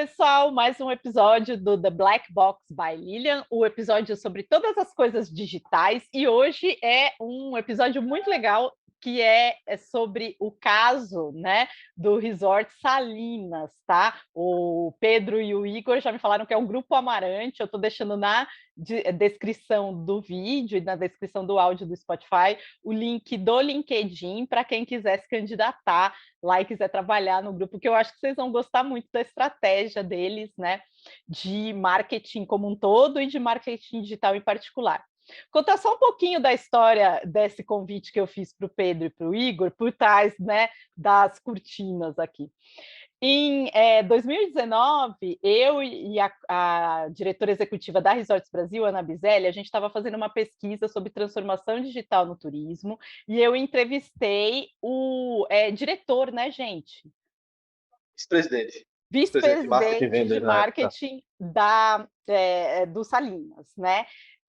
pessoal, mais um episódio do The Black Box by Lilian, o episódio sobre todas as coisas digitais, e hoje é um episódio muito legal que é sobre o caso, né, do Resort Salinas, tá? O Pedro e o Igor já me falaram que é o Grupo Amarante, eu estou deixando na descrição do vídeo e na descrição do áudio do Spotify o link do LinkedIn para quem quiser se candidatar lá e quiser trabalhar no grupo, que eu acho que vocês vão gostar muito da estratégia deles, né, de marketing como um todo e de marketing digital em particular. Contar só um pouquinho da história desse convite que eu fiz para o Pedro e para o Igor, por trás, né, das cortinas aqui. Em 2019, eu e a diretora executiva da Resorts Brasil, Ana Biselli, a gente estava fazendo uma pesquisa sobre transformação digital no turismo e eu entrevistei o diretor, né, gente? Vice-presidente. Vice-presidente de marketing e Vice-presidente de vendas na época. marketing do Salinas, né?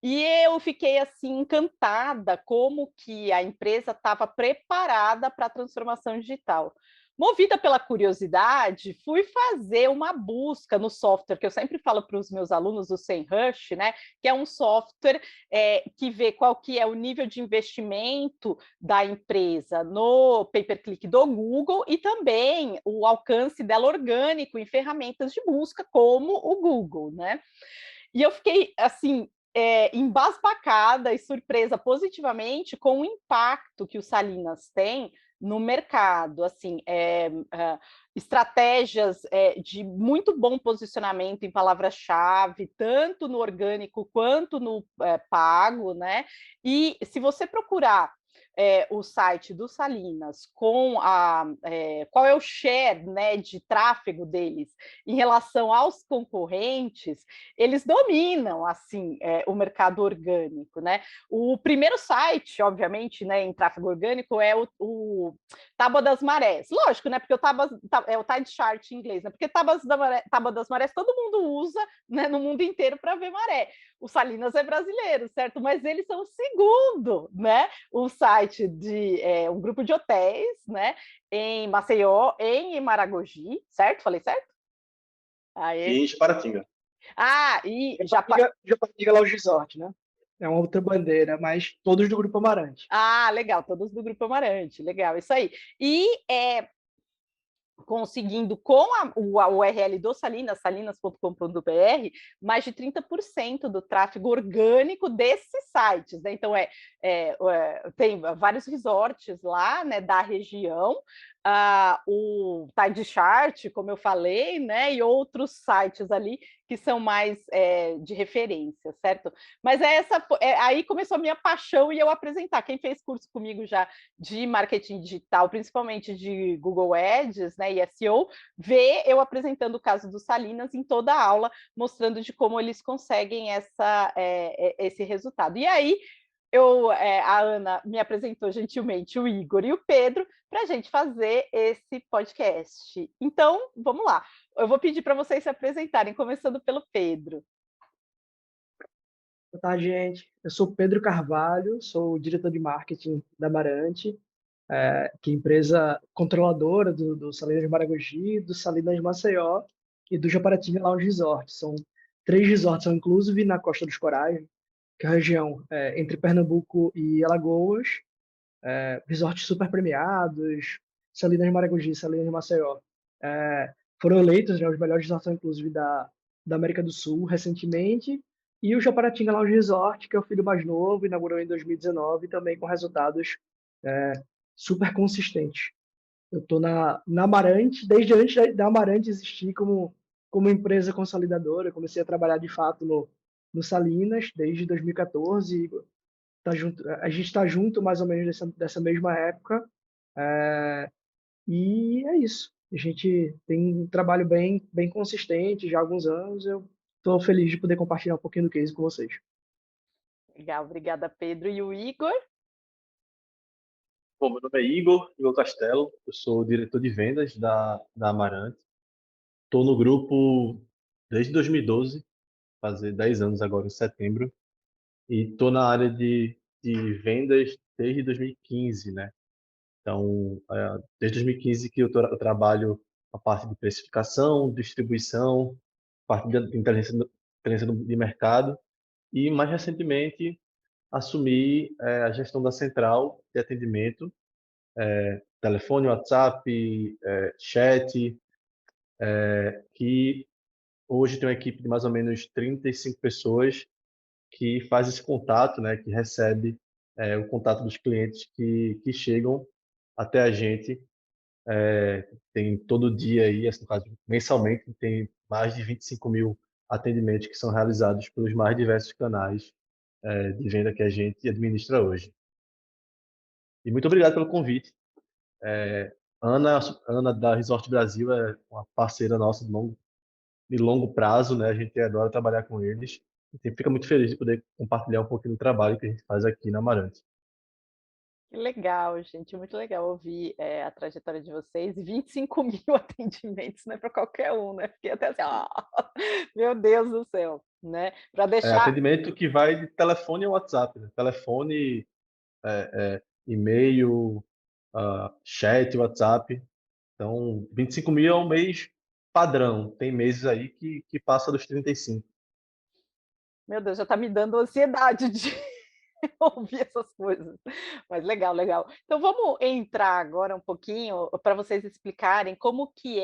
E eu fiquei assim encantada como que a empresa estava preparada para a transformação digital. Movida pela curiosidade, fui fazer uma busca no software, que eu sempre falo para os meus alunos, o SEMrush, né? Que é um software que vê qual que é o nível de investimento da empresa no pay-per-click do Google e também o alcance dela orgânico em ferramentas de busca, como o Google, né? E eu fiquei, assim, embasbacada e surpresa positivamente com o impacto que o Salinas tem no mercado, assim, estratégias de muito bom posicionamento em palavra-chave, tanto no orgânico quanto no pago, né? E se você procurar o site do Salinas com qual é o share, né, de tráfego deles em relação aos concorrentes, eles dominam assim o mercado orgânico, né? O primeiro site, obviamente, né, em tráfego orgânico é o Tábua das Marés. Lógico, né? Porque é o Tide Chart em inglês, né? Porque Tábua das Marés todo mundo usa, né, no mundo inteiro para ver maré. O Salinas é brasileiro, certo? Mas eles são o segundo, né? O site de um grupo de hotéis, né? Em Maceió, em Maragogi, certo? Falei certo? E em Japaratinga. E Japaratinga Lounge Resort, né? É uma outra bandeira, mas todos do Grupo Amarante. legal, todos do Grupo Amarante, legal, isso aí. E conseguindo com a URL do Salinas, salinas.com.br, mais de 30% do tráfego orgânico desses sites, né? Então, tem vários resorts lá, né, da região, o Tide Chart, como eu falei, né, e outros sites ali que são mais de referência, certo? Mas aí começou a minha paixão e eu apresentar. Quem fez curso comigo já de marketing digital, principalmente de Google Ads, né, e SEO, vê eu apresentando o caso do Salinas em toda a aula, mostrando de como eles conseguem esse resultado. E aí, a Ana me apresentou gentilmente o Igor e o Pedro para a gente fazer esse podcast. Então, vamos lá. Eu vou pedir para vocês se apresentarem, começando pelo Pedro. Boa tarde, gente. Eu sou Pedro Carvalho, sou o diretor de marketing da Amarante, que é empresa controladora do Salinas de Maragogi, do Salinas de Maceió e do Japaratinga Lounge Resort. São 3 resorts, são inclusive na Costa dos Corais, que é a região entre Pernambuco e Alagoas, resorts super premiados, Salinas de Maragogi e Salinas de Maceió. Foram eleitos, né, os melhores resorts, inclusive, da América do Sul, recentemente. E o Japaratinga Lounge Resort, que é o filho mais novo, inaugurou em 2019, também com resultados super consistentes. Eu estou na Amarante, desde antes da Amarante existir como empresa consolidadora. Eu comecei a trabalhar, de fato, no Salinas, desde 2014. A gente está junto mais ou menos dessa mesma época. E é isso. A gente tem um trabalho bem consistente já há alguns anos. Eu estou feliz de poder compartilhar um pouquinho do case com vocês. Legal, obrigada, Pedro. E o Igor? Bom, meu nome é Igor Castelo, eu sou o diretor de vendas da Amarante. Estou no grupo desde 2012, fazer 10 anos agora em setembro, e estou na área de vendas desde 2015, né? Então, desde 2015 que eu trabalho a parte de precificação, distribuição, parte de inteligência de mercado e, mais recentemente, assumi a gestão da central de atendimento, telefone, WhatsApp, chat, que hoje tem uma equipe de mais ou menos 35 pessoas que faz esse contato, né, que recebe o contato dos clientes que chegam até a gente. Tem todo dia aí, assim, no caso, mensalmente, tem mais de 25 mil atendimentos que são realizados pelos mais diversos canais de venda que a gente administra hoje. E muito obrigado pelo convite. Ana, Ana da Resort Brasil é uma parceira nossa de longo prazo, né? A gente adora trabalhar com eles. A gente fica muito feliz de poder compartilhar um pouquinho do trabalho que a gente faz aqui na Amarante. Que legal, gente, muito legal ouvir a trajetória de vocês. 25 mil atendimentos não é para qualquer um, né? Fiquei até assim, meu Deus do céu, né? Para deixar. Atendimento que vai de telefone ao WhatsApp, né? Telefone, e-mail, chat, WhatsApp. Então, 25 mil é um mês padrão. Tem meses aí que passa dos 35. Meu Deus, já está me dando ansiedade de ouvir essas coisas. Mas legal, legal. Então vamos entrar agora um pouquinho para vocês explicarem como que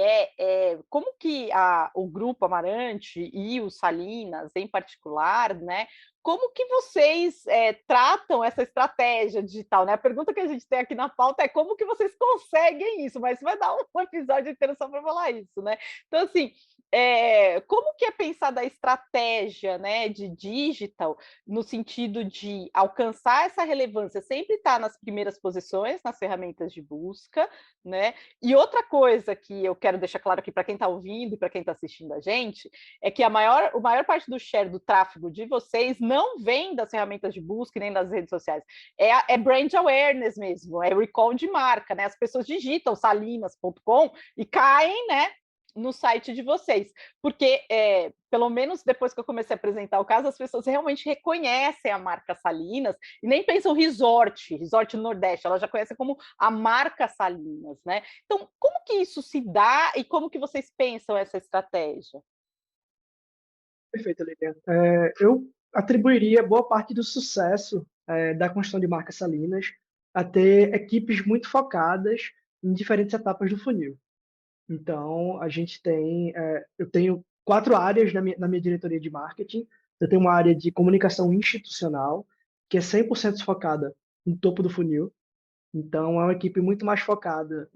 como que o Grupo Amarante e o Salinas, em particular, né? Como que vocês tratam essa estratégia digital, né? A pergunta que a gente tem aqui na pauta é como que vocês conseguem isso, mas vai dar um episódio inteiro só para falar isso, né? Então, assim, como que é pensada a estratégia, né, de digital no sentido de alcançar essa relevância, sempre estar nas primeiras posições nas ferramentas de busca, né? E outra coisa que eu quero deixar claro aqui para quem está ouvindo e para quem está assistindo a gente é que a maior parte do share do tráfego de vocês não vem das ferramentas de busca e nem das redes sociais, é brand awareness mesmo, é recall de marca, né? As pessoas digitam salinas.com e caem, né, no site de vocês, porque pelo menos depois que eu comecei a apresentar o caso, as pessoas realmente reconhecem a marca Salinas e nem pensam resort no Nordeste, elas já conhecem como a marca Salinas, né? Então, como que isso se dá e como que vocês pensam essa estratégia? Perfeito, Lilian. Eu atribuiria boa parte do sucesso da construção de marca Salinas a ter equipes muito focadas em diferentes etapas do funil. Então, eu tenho 4 áreas na minha diretoria de marketing. Eu tenho uma área de comunicação institucional, que é 100% focada no topo do funil. Então, é uma equipe muito mais focada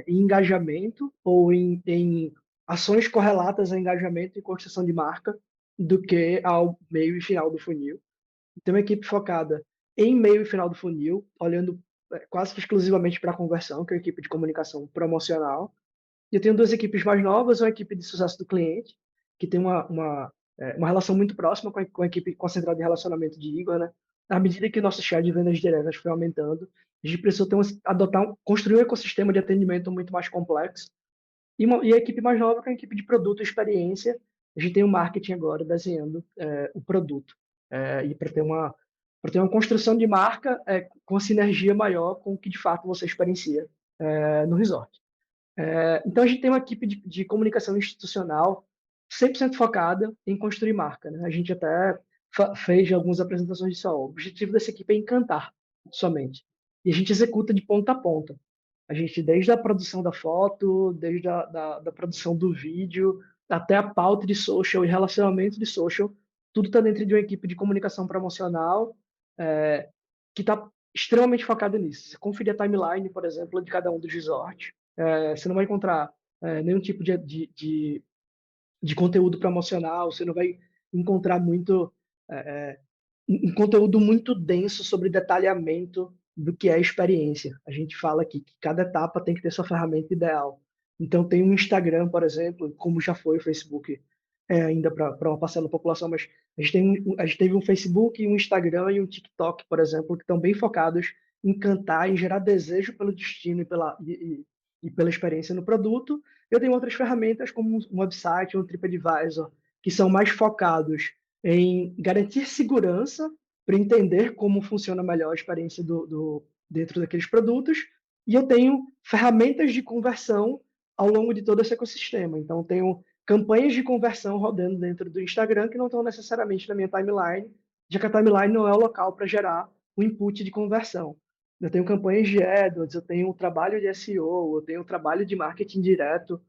em engajamento ou em ações correlatas a engajamento e construção de marca do que ao meio e final do funil. Tem uma equipe focada em meio e final do funil, olhando quase que exclusivamente para a conversão, que é a equipe de comunicação promocional. E eu tenho 2 equipes mais novas, uma equipe de sucesso do cliente, que tem uma relação muito próxima com a equipe concentrada em relacionamento de Igor, né? À medida que o nosso share de vendas diretas foi aumentando, a gente precisou construir um ecossistema de atendimento muito mais complexo. E a equipe mais nova, que é a equipe de produto e experiência, a gente tem o marketing agora desenhando o produto. E para ter uma construção de marca com sinergia maior com o que de fato você experiencia no resort. Então, a gente tem uma equipe de comunicação institucional 100% focada em construir marca, né? A gente até fez algumas apresentações disso. O objetivo dessa equipe é encantar somente. E a gente executa de ponta a ponta. A gente, desde a produção da foto, desde da produção do vídeo, até a pauta de social e relacionamento de social, tudo está dentro de uma equipe de comunicação promocional que está extremamente focada nisso. Você conferir a timeline, por exemplo, de cada um dos resorts, você não vai encontrar nenhum tipo de conteúdo promocional, você não vai encontrar um conteúdo muito denso sobre detalhamento do que é a experiência. A gente fala aqui que cada etapa tem que ter sua ferramenta ideal. Então, tem um Instagram, por exemplo, como já foi o Facebook, ainda para uma parcela da população, mas a gente teve um Facebook, um Instagram e um TikTok, por exemplo, que estão bem focados em cantar, em gerar desejo pelo destino e pela experiência no produto. Eu tenho outras ferramentas, como um website, um TripAdvisor, que são mais focados em garantir segurança para entender como funciona melhor a experiência dentro daqueles produtos. E eu tenho ferramentas de conversão ao longo de todo esse ecossistema. Então, tenho campanhas de conversão rodando dentro do Instagram que não estão necessariamente na minha timeline, já que a timeline não é o local para gerar o input de conversão. Eu tenho campanhas de AdWords, eu tenho um trabalho de SEO, eu tenho um trabalho de marketing direto.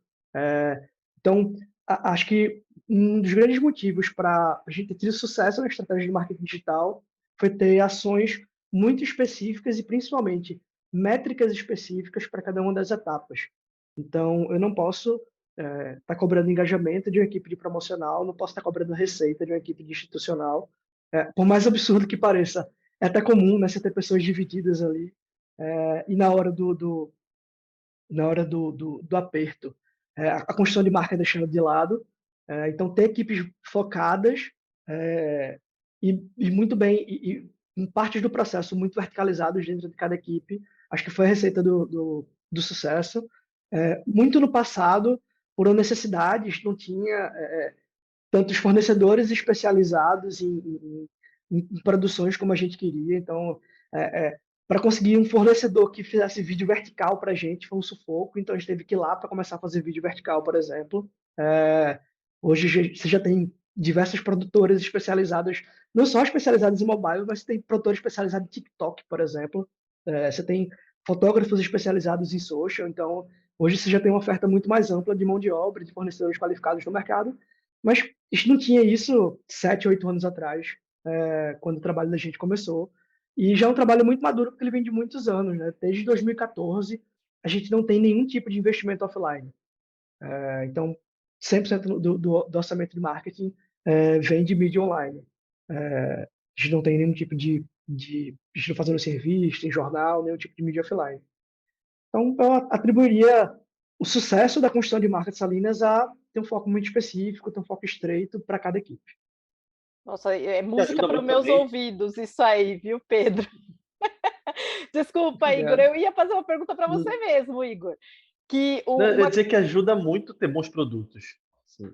Então, acho que um dos grandes motivos para a gente ter tido sucesso na estratégia de marketing digital foi ter ações muito específicas e, principalmente, métricas específicas para cada uma das etapas. Então, eu não posso estar cobrando engajamento de uma equipe de promocional, não posso estar cobrando receita de uma equipe de institucional. Por mais absurdo que pareça, é até comum, né, você ter pessoas divididas ali. E na hora do aperto, a construção de marca deixando de lado. Então, ter equipes focadas e muito bem, e em partes do processo muito verticalizados dentro de cada equipe, acho que foi a receita do sucesso. Muito no passado, por uma necessidade, a gente não tinha tantos fornecedores especializados em produções como a gente queria. Então, para conseguir um fornecedor que fizesse vídeo vertical para a gente foi um sufoco. Então, a gente teve que ir lá para começar a fazer vídeo vertical, por exemplo. Hoje você já tem diversas produtoras especializadas, não só especializadas em mobile, mas você tem produtores especializados em TikTok, por exemplo. Você tem fotógrafos especializados em social. Então, hoje você já tem uma oferta muito mais ampla de mão de obra, de fornecedores qualificados no mercado. Mas a gente não tinha isso 7, 8 anos atrás, quando o trabalho da gente começou. E já é um trabalho muito maduro, porque ele vem de muitos anos, né? Desde 2014, a gente não tem nenhum tipo de investimento offline. Então, 100% do orçamento de marketing vem de mídia online. A gente não tem nenhum tipo a gente não fazendo serviço, em jornal, nenhum tipo de mídia offline. Então, eu atribuiria o sucesso da construção de marca de Salinas a ter um foco muito específico, ter um foco estreito para cada equipe. Nossa, é Que música ajuda para os muito meus também. ouvidos, isso aí, viu, Pedro? Desculpa, Igor, Obrigado. eu ia fazer uma pergunta para você mesmo, Igor. Que Não, eu ia uma... dizer que ajuda muito ter bons produtos. Assim,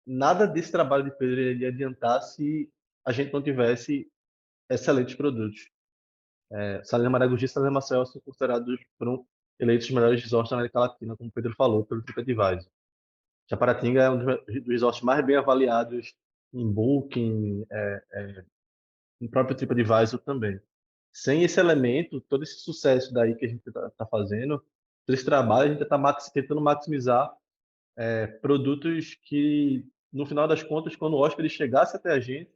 nada desse trabalho de Pedro iria adiantar se a gente não tivesse excelentes produtos. Salina Maragogi e Salina Maceió são considerados eleitos os melhores resorts da América Latina, como o Pedro falou, pelo TripAdvisor. Japaratinga é um dos resorts mais bem avaliados em Booking, no próprio TripAdvisor também. Sem esse elemento, todo esse sucesso daí que a gente está fazendo, todo esse trabalho, a gente está tentando maximizar produtos que, no final das contas, quando o hóspede chegasse até a gente,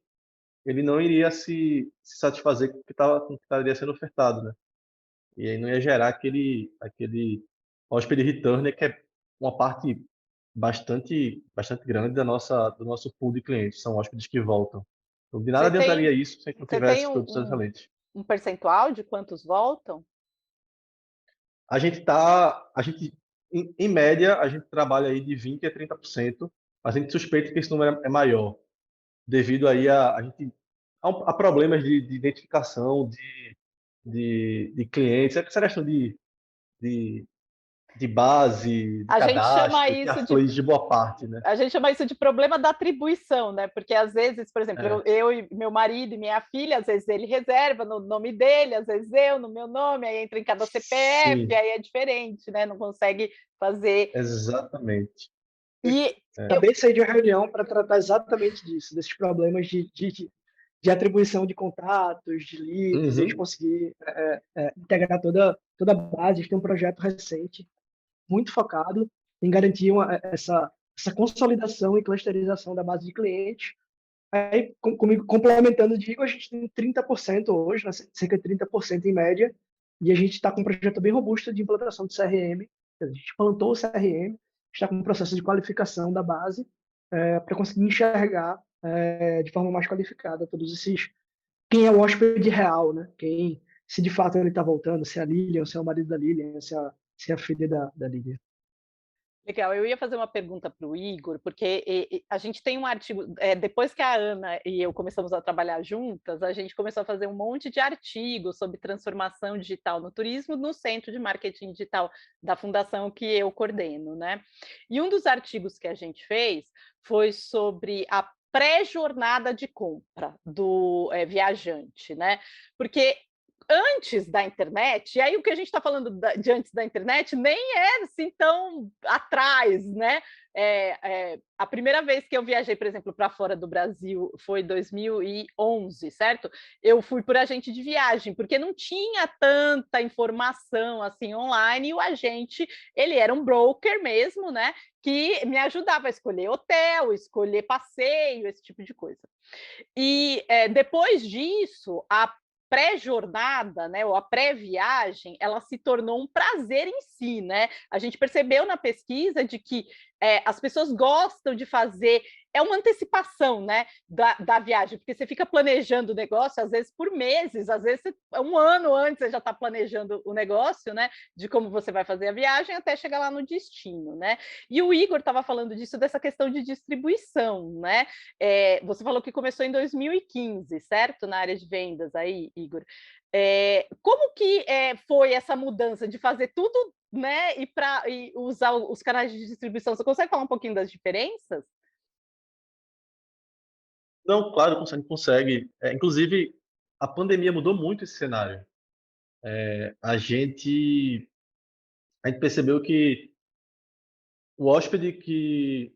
ele não iria se satisfazer com com o que estaria sendo ofertado, né? E aí não ia gerar aquele hóspede returner, que é uma parte bastante grande do nosso pool de clientes, são hóspedes que voltam. Então, de nada Você adiantaria tem, isso se a gente não você tem tivesse produtos excelentes. um percentual de quantos voltam? A gente, em média, a gente trabalha aí de 20 a 30%. A gente suspeita que esse número é maior, devido aí a problemas de identificação de clientes, essa questão de, de base, de A gente chama cadastro, que isso de aflige boa parte, né? A gente chama isso de problema da atribuição, né? Porque às vezes, por exemplo, É, eu e meu marido e minha filha, às vezes ele reserva no nome dele, às vezes eu no meu nome, aí entra em cada CPF, sim, aí é diferente, né? Não consegue fazer. exatamente. E eu, Acabei de sair de uma reunião para tratar exatamente disso, desses problemas de atribuição de contatos, de leads, e a gente Uhum. conseguir integrar toda a base. A gente tem um projeto recente muito focado em garantir essa consolidação e clusterização da base de clientes. Aí, comigo, complementando, digo, a gente tem 30% hoje, né, cerca de 30% em média, e a gente está com um projeto bem robusto de implantação de CRM. A gente plantou o CRM, está com um processo de qualificação da base para conseguir enxergar de forma mais qualificada todos esses. Quem é o hóspede real, né? Se de fato ele está voltando, se é a Lilian, se é o marido da Lilian, se é a filha da Lilian. Legal, eu ia fazer uma pergunta para o Igor, porque a gente tem um artigo, depois que a Ana e eu começamos a trabalhar juntas, a gente começou a fazer um monte de artigos sobre transformação digital no turismo no Centro de Marketing Digital da fundação que eu coordeno, né? E um dos artigos que a gente fez foi sobre a pré-jornada de compra do viajante, né? Porque antes da internet, e aí o que a gente está falando de antes da internet nem é assim tão atrás, né? A primeira vez que eu viajei, por exemplo, para fora do Brasil foi em 2011, certo? Eu fui por agente de viagem, porque não tinha tanta informação assim online, e o agente, ele era um broker mesmo, né? Que me ajudava a escolher hotel, escolher passeio, esse tipo de coisa. E depois disso, a pré-jornada, né, ou a pré-viagem, ela se tornou um prazer em si, né? A gente percebeu na pesquisa de que as pessoas gostam de fazer, é uma antecipação, né, da viagem, porque você fica planejando o negócio, às vezes por meses, às vezes um ano antes você já está planejando o negócio, né, de como você vai fazer a viagem até chegar lá no destino, né? E o Igor estava falando disso, dessa questão de distribuição, né? Você falou que começou em 2015, certo? Na área de vendas aí, Igor. Como que foi essa mudança de fazer tudo, né, e usar os canais de distribuição? Você consegue falar um pouquinho das diferenças? Não, claro, consegue. Inclusive, a pandemia mudou muito esse cenário. A gente percebeu que o hóspede que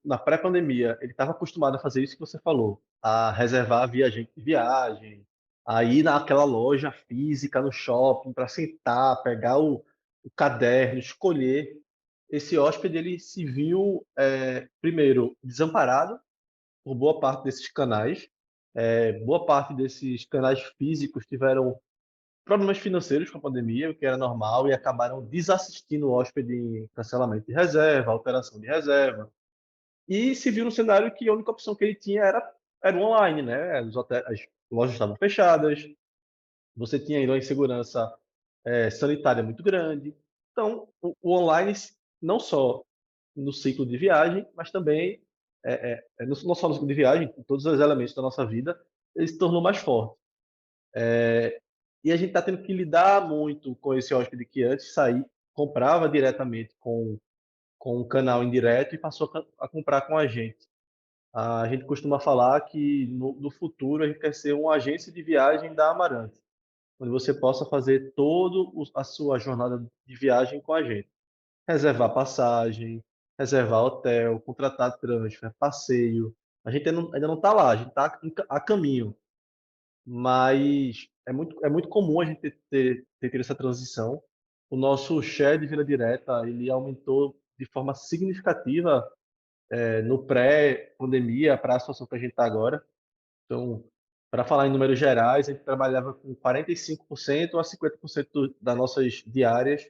na pré-pandemia ele estava acostumado a fazer isso que você falou, a reservar viagem, a ir naquela loja física no shopping para sentar, pegar o caderno, escolher. Esse hóspede ele se viu primeiro desamparado por boa parte desses canais. Boa parte desses canais físicos tiveram problemas financeiros com a pandemia, o que era normal, e acabaram desassistindo o hóspede em cancelamento de reserva, alteração de reserva. E se viu no cenário que a única opção que ele tinha era o online, né? As lojas estavam fechadas, você tinha ainda uma insegurança sanitária muito grande. Então, o online, não só no ciclo de viagem, mas também, não só no ciclo de viagem, em todos os elementos da nossa vida, ele se tornou mais forte. E a gente está tendo que lidar muito com esse hóspede que antes comprava diretamente com um canal indireto e passou a comprar com a gente. A gente costuma falar que no futuro a gente quer ser uma agência de viagem da Amarante, onde você possa fazer toda a sua jornada de viagem com a gente. Reservar passagem, reservar hotel, contratar transfer, passeio. A gente ainda não está lá, a gente está a caminho, mas é muito comum a gente ter tido essa transição. O nosso share de venda direta ele aumentou de forma significativa no pré-pandemia para a situação que a gente está agora. Então, para falar em números gerais, a gente trabalhava com 45% a 50% das nossas diárias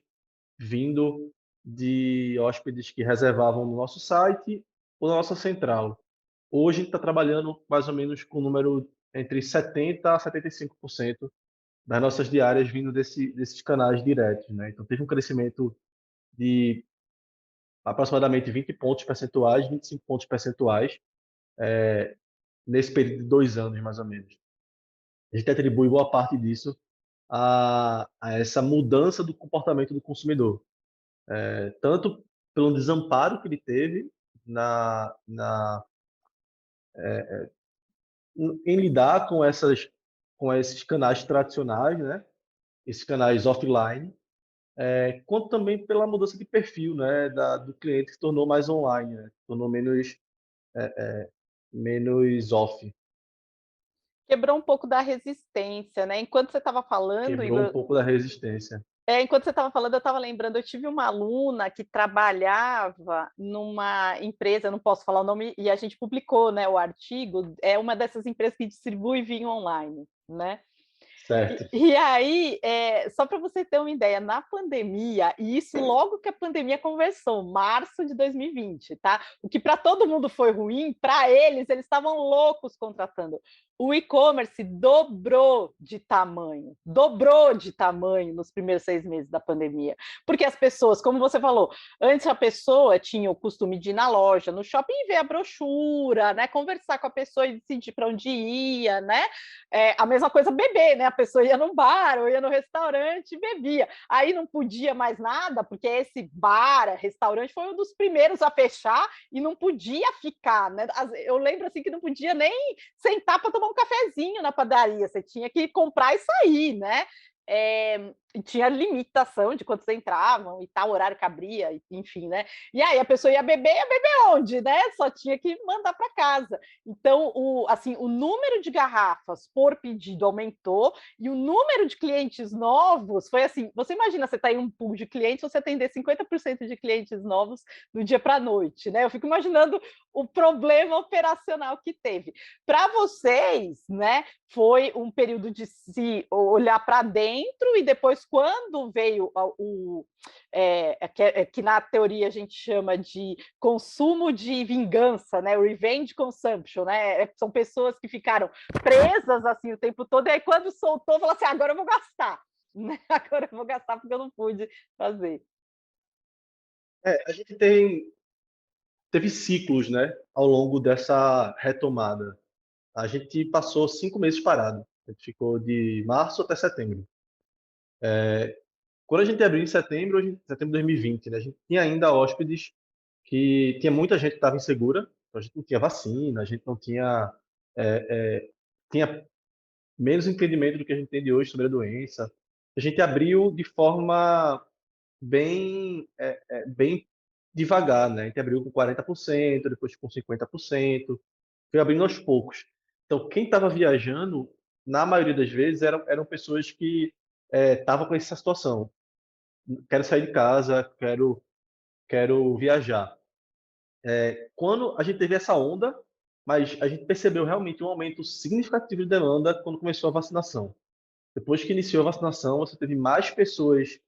vindo de hóspedes que reservavam no nosso site ou na nossa central. Hoje a gente está trabalhando mais ou menos com um número entre 70% a 75% das nossas diárias vindo desses canais diretos, né? Então teve um crescimento de aproximadamente 20 pontos percentuais, 25 pontos percentuais nesse período de 2 anos, mais ou menos. A gente atribui boa parte disso a essa mudança do comportamento do consumidor, tanto pelo desamparo que ele teve em lidar com esses canais tradicionais, né? Esses canais offline, quanto também pela mudança de perfil, né? Do cliente que se tornou mais online, né? Se tornou menos off. Quebrou um pouco da resistência, né? Enquanto você estava falando, Quebrou um Igor, pouco da resistência. enquanto você estava falando, eu estava lembrando, eu tive uma aluna que trabalhava numa empresa, não posso falar o nome, e a gente publicou, né, o artigo, é uma dessas empresas que distribui vinho online, né? Certo. E aí, só para você ter uma ideia, na pandemia, e isso logo que a pandemia conversou, março de 2020, tá? O que para todo mundo foi ruim, para eles estavam loucos contratando. O e-commerce dobrou de tamanho nos primeiros 6 meses da pandemia. Porque as pessoas, como você falou, antes a pessoa tinha o costume de ir na loja, no shopping, e ver a brochura, né? Conversar com a pessoa e decidir para onde ia, né? A mesma coisa beber, né? A pessoa ia no bar ou ia no restaurante e bebia. Aí não podia mais nada, porque esse bar, restaurante, foi um dos primeiros a fechar e não podia ficar, né? Eu lembro assim que não podia nem sentar para tomar um cafezinho na padaria, você tinha que comprar e sair, né? E tinha limitação de quantos entravam e tal, horário que abria, enfim, né? E aí a pessoa ia beber onde, né? Só tinha que mandar para casa. Então, assim, o número de garrafas por pedido aumentou e o número de clientes novos foi assim, você imagina, você está em um pool de clientes, você atender 50% de clientes novos do dia para a noite, né? Eu fico imaginando o problema operacional que teve. Para vocês, né, foi um período de se olhar para dentro e depois, quando veio que na teoria a gente chama de consumo de vingança, né, revenge consumption, né, são pessoas que ficaram presas assim o tempo todo, e aí quando soltou, falou assim, agora eu vou gastar, né? Agora eu vou gastar porque eu não pude fazer. A gente teve ciclos, né, ao longo dessa retomada. A gente passou 5 meses parado. A gente ficou de março até setembro. Quando a gente abriu em setembro, setembro de 2020, né, a gente tinha ainda hóspedes que tinha muita gente que estava insegura, então a gente não tinha vacina, a gente não tinha, tinha menos entendimento do que a gente tem de hoje sobre a doença. A gente abriu de forma bem devagar, né? A gente abriu com 40%, depois com 50%, foi abrindo aos poucos. Então, quem estava viajando, na maioria das vezes, eram pessoas que estavam com essa situação. Quero sair de casa, quero viajar. Quando a gente teve essa onda, mas a gente percebeu realmente um aumento significativo de demanda quando começou a vacinação. Depois que iniciou a vacinação, você teve mais pessoas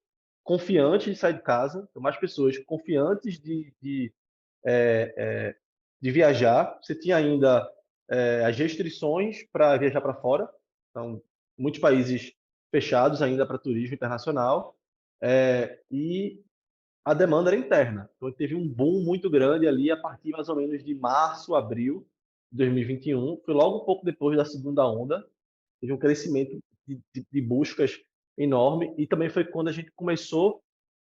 confiantes de sair de casa, então mais pessoas confiantes de viajar. Você tinha ainda as restrições para viajar para fora, então muitos países fechados ainda para turismo internacional, e a demanda era interna. Então teve um boom muito grande ali a partir mais ou menos de março, abril de 2021. Foi logo um pouco depois da segunda onda. Teve um crescimento de buscas enorme e também foi quando a gente começou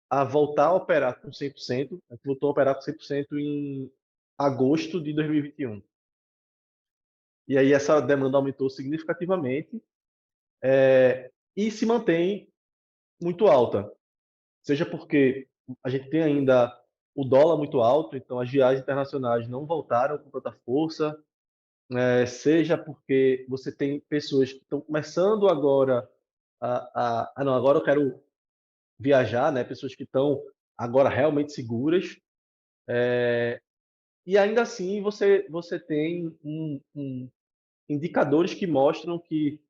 a voltar a operar com 100%. A gente voltou a operar com 100% em agosto de 2021. E aí essa demanda aumentou significativamente, e se mantém muito alta. Seja porque a gente tem ainda o dólar muito alto, então as viagens internacionais não voltaram com tanta força, seja porque você tem pessoas que estão começando agora não, agora eu quero viajar, né? Pessoas que estão agora realmente seguras, e ainda assim você tem indicadores que mostram que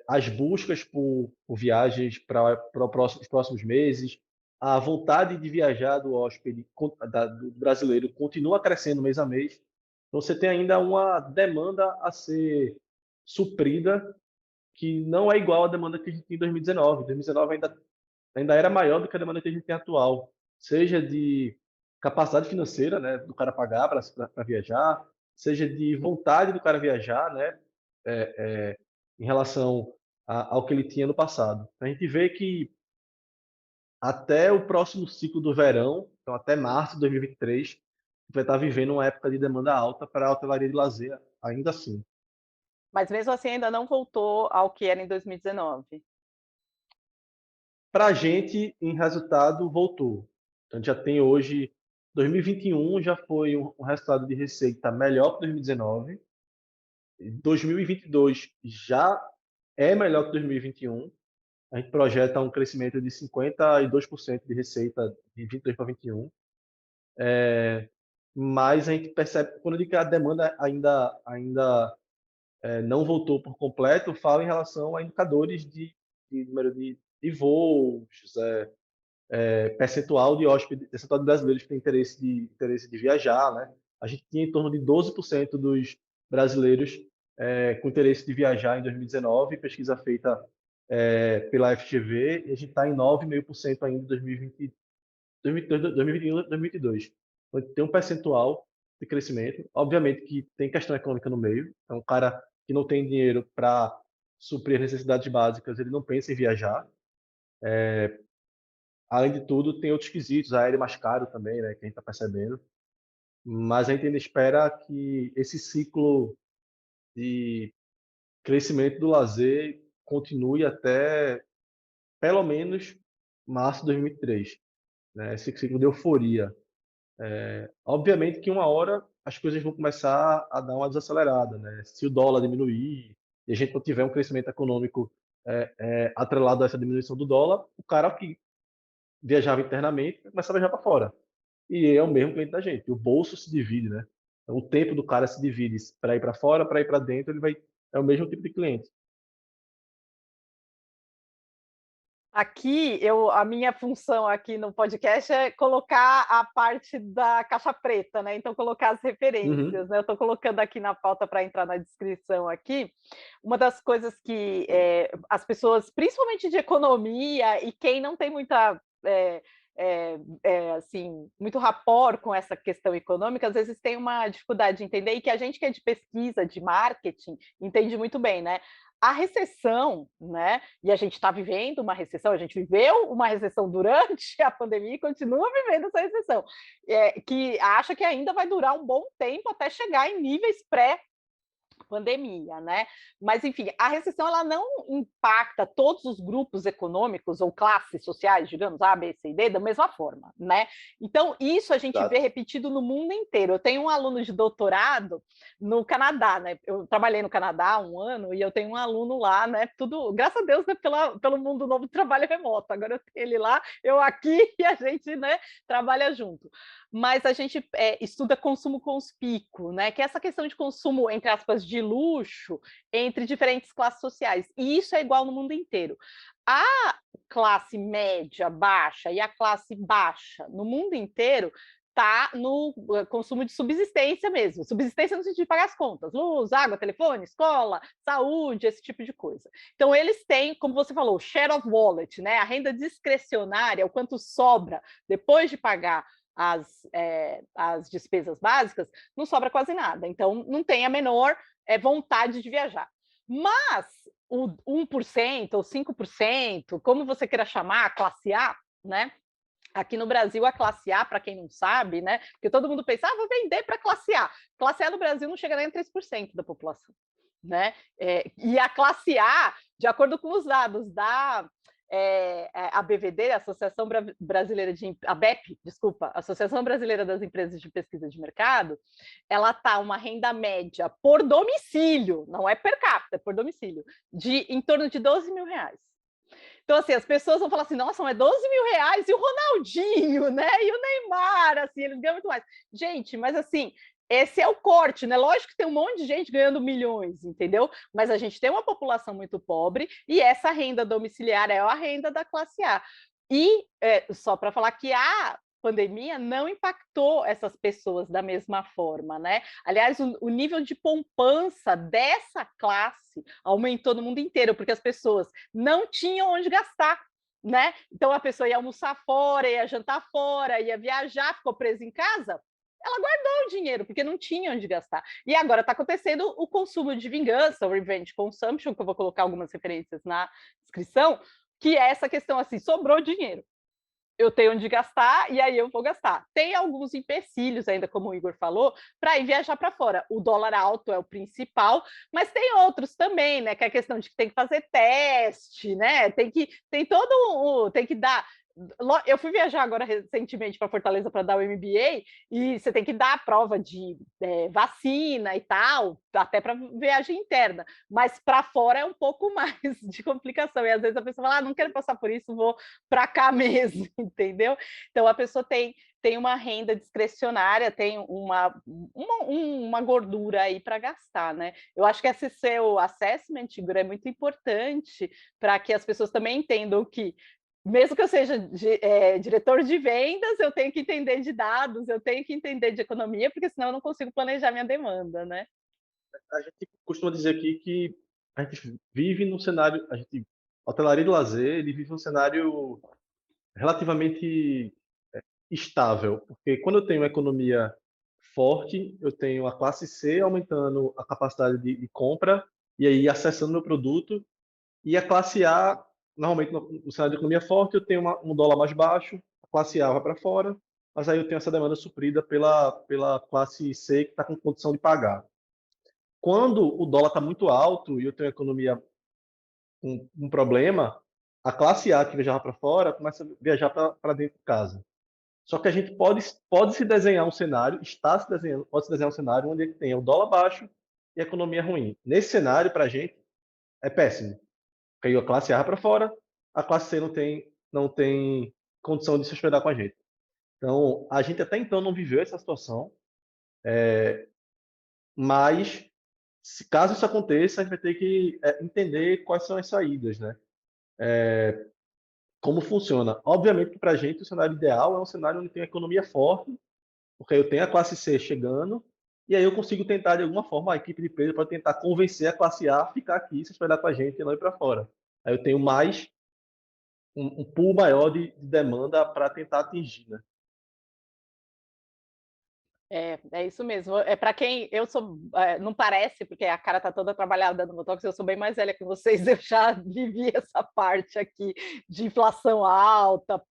as buscas por viagens para os próximos meses, a vontade de viajar do hóspede, do brasileiro, continua crescendo mês a mês. Então, você tem ainda uma demanda a ser suprida que não é igual à demanda que a gente tinha em 2019. 2019 ainda era maior do que a demanda que a gente tem atual, seja de capacidade financeira, né, do cara pagar para viajar, seja de vontade do cara viajar, né, em relação ao que ele tinha no passado. A gente vê que até o próximo ciclo do verão, então até março de 2023, a gente vai estar vivendo uma época de demanda alta para a hotelaria de lazer, ainda assim. Mas mesmo assim ainda não voltou ao que era em 2019. Para a gente, em resultado, voltou. Então, a gente já tem hoje, 2021 já foi um resultado de receita melhor que 2019. 2022 já é melhor que 2021. A gente projeta um crescimento de 52% de receita de 22 para 21. Mas a gente percebe, quando eu digo que a demanda ainda não voltou por completo, falo em relação a indicadores de número de voos, percentual de hóspedes, percentual de brasileiros que têm interesse de viajar, né? A gente tinha em torno de 12% dos brasileiros com interesse de viajar em 2019, pesquisa feita pela FGV, e a gente está em 9,5% ainda em 2020, 2021 e 2022. Então, tem um percentual de crescimento. Obviamente que tem questão econômica no meio. Então, um cara que não tem dinheiro para suprir as necessidades básicas, ele não pensa em viajar. Além de tudo, tem outros quesitos, aéreo mais caro também, né, que a gente está percebendo. Mas a gente ainda espera que esse ciclo de crescimento do lazer continue até pelo menos março de 2023, né? Esse ciclo de euforia. Obviamente que uma hora as coisas vão começar a dar uma desacelerada, né? Se o dólar diminuir e a gente não tiver um crescimento econômico atrelado a essa diminuição do dólar, o cara que viajava internamente vai começar a viajar para fora. E é o mesmo cliente da gente. O bolso se divide, né? Então, o tempo do cara se divide para ir para fora, para ir para dentro, é o mesmo tipo de cliente. Aqui, a minha função aqui no podcast é colocar a parte da caixa preta, né? Então, colocar as referências, Uhum. né? Eu estou colocando aqui na pauta para entrar na descrição aqui. Uma das coisas que as pessoas, principalmente de economia, e quem não tem muita. Assim, muito rapport com essa questão econômica, às vezes tem uma dificuldade de entender, e que a gente que é de pesquisa, de marketing, entende muito bem, né? A recessão, né? E a gente está vivendo uma recessão, a gente viveu uma recessão durante a pandemia e continua vivendo essa recessão, que acha que ainda vai durar um bom tempo até chegar em níveis pandemia, né? Mas enfim, a recessão ela não impacta todos os grupos econômicos ou classes sociais, digamos, A, B, C e D, da mesma forma, né? Então, isso a gente vê Exato. repetido no mundo inteiro. Eu tenho um aluno de doutorado no Canadá, né? Eu trabalhei no Canadá há um ano e eu tenho um aluno lá, né? Tudo, graças a Deus, né, pelo mundo novo do trabalho remoto. Agora eu tenho ele lá, eu aqui e a gente, né, trabalha junto. Mas a gente estuda consumo conspícuo, né? Que é essa questão de consumo, entre aspas, de luxo entre diferentes classes sociais. E isso é igual no mundo inteiro. A classe média, baixa e a classe baixa no mundo inteiro está no consumo de subsistência mesmo. Subsistência no sentido de pagar as contas, luz, água, telefone, escola, saúde, esse tipo de coisa. Então, eles têm, como você falou, share of wallet, né? A renda discrecionária, o quanto sobra depois de pagar as despesas básicas, não sobra quase nada. Então, não tem a menor vontade de viajar. Mas o 1% ou 5%, como você queira chamar, a classe A, né? Aqui no Brasil, a classe A, para quem não sabe, né? Porque todo mundo pensa, vou vender para a classe A. Classe A no Brasil não chega nem a 3% da população, né? E a classe A, de acordo com os dados da a BVD, a Associação Brasileira de a BEP, desculpa, Associação Brasileira das Empresas de Pesquisa de Mercado, ela está uma renda média por domicílio, não é per capita, é por domicílio, de em torno de R$ 12.000. Então, assim, as pessoas vão falar assim, nossa, mas R$ 12.000 e o Ronaldinho, né? E o Neymar, assim, eles ganham muito mais. Gente, mas assim, esse é o corte, né? Lógico que tem um monte de gente ganhando milhões, entendeu? Mas a gente tem uma população muito pobre e essa renda domiciliar é a renda da classe A. E só para falar que a pandemia não impactou essas pessoas da mesma forma, né? Aliás, o nível de poupança dessa classe aumentou no mundo inteiro, porque as pessoas não tinham onde gastar, né? Então a pessoa ia almoçar fora, ia jantar fora, ia viajar, ficou presa em casa. Ela guardou o dinheiro, porque não tinha onde gastar. E agora está acontecendo o consumo de vingança, o revenge consumption, que eu vou colocar algumas referências na descrição, que é essa questão assim, sobrou dinheiro, eu tenho onde gastar e aí eu vou gastar. Tem alguns empecilhos ainda, como o Igor falou, para ir viajar para fora. O dólar alto é o principal, mas tem outros também, né? Que é a questão de que tem que fazer teste, né? Tem que dar. Eu fui viajar agora recentemente para Fortaleza para dar o MBA e você tem que dar a prova de vacina e tal, até para viagem interna, mas para fora é um pouco mais de complicação. E às vezes a pessoa fala, não quero passar por isso, vou para cá mesmo, entendeu? Então a pessoa tem uma renda discrecionária, tem uma gordura aí para gastar, né? Eu acho que esse seu assessment, Igor, é muito importante para que as pessoas também entendam que mesmo que eu seja diretor de vendas, eu tenho que entender de dados, eu tenho que entender de economia, porque senão eu não consigo planejar minha demanda, né? A gente costuma dizer aqui que a gente vive num cenário, a hotelaria de lazer, ele vive num cenário relativamente estável, porque quando eu tenho uma economia forte, eu tenho a classe C aumentando a capacidade de compra e aí acessando meu produto, e a classe A, normalmente no cenário de economia forte, eu tenho um dólar mais baixo, a classe A vai para fora, mas aí eu tenho essa demanda suprida pela classe C que está com condição de pagar. quando o dólar está muito alto e eu tenho a economia com um problema, a classe A que viajava para fora começa a viajar para dentro de casa. Só que a gente pode se desenhar um cenário, pode se desenhar um cenário onde ele tenha o dólar baixo e a economia ruim. Nesse cenário, para a gente, é péssimo. Caiu a classe A para fora, a classe C não tem condição de se hospedar com a gente. Então, a gente até então não viveu essa situação, mas caso isso aconteça, a gente vai ter que entender quais são as saídas, né? Como funciona. Obviamente que para a gente o cenário ideal é um cenário onde tem a economia forte, porque aí eu tenho a classe C chegando, e aí eu consigo tentar, de alguma forma, a equipe de peso para tentar convencer a classe A a ficar aqui, se hospedar com a gente e não ir para fora. Aí eu tenho mais um pool maior de demanda para tentar atingir, né? É isso mesmo. É para quem eu sou, não parece, porque a cara tá toda trabalhada no Botox, eu sou bem mais velha que vocês, eu já vivi essa parte aqui de inflação alta,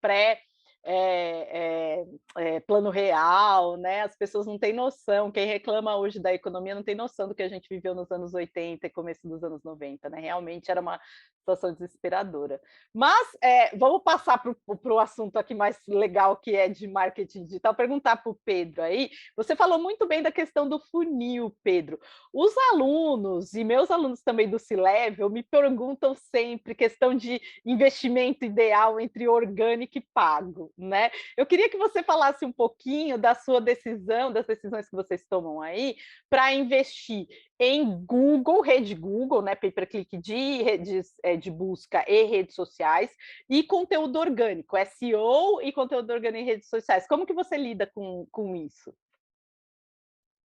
plano real, né? As pessoas não têm noção, quem reclama hoje da economia não tem noção do que a gente viveu nos anos 80 e começo dos anos 90, né? Realmente era uma situação desesperadora. Mas vamos passar para o assunto aqui mais legal, que é de marketing digital, perguntar para o Pedro aí. Você falou muito bem da questão do funil, Pedro. Os alunos, e meus alunos também do C-Level, me perguntam sempre questão de investimento ideal entre orgânico e pago, né? Eu queria que você falasse um pouquinho da sua decisão, das decisões que vocês tomam aí, para investir em Google, rede Google, né, pay-per-click de redes de busca e redes sociais, e conteúdo orgânico, SEO e conteúdo orgânico em redes sociais. Como que você lida com isso?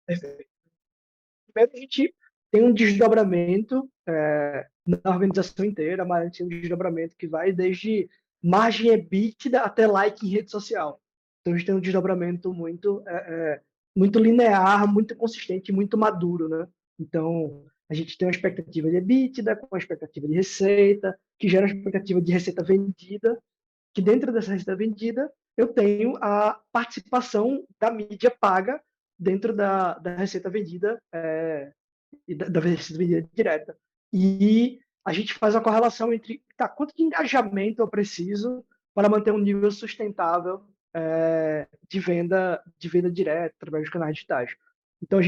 Primeiro, a gente tem um desdobramento na organização inteira, mas a gente tem um desdobramento que vai desde margem EBITDA até like em rede social. Então, a gente tem um desdobramento muito linear, muito consistente, muito maduro, né? Então, a gente tem uma expectativa de EBITDA, com uma expectativa de receita, que gera uma expectativa de receita vendida, que dentro dessa receita vendida, eu tenho a participação da mídia paga dentro da receita vendida e da receita vendida direta. E a gente faz a correlação entre quanto de engajamento eu preciso para manter um nível sustentável de venda direta através dos canais digitais. Então,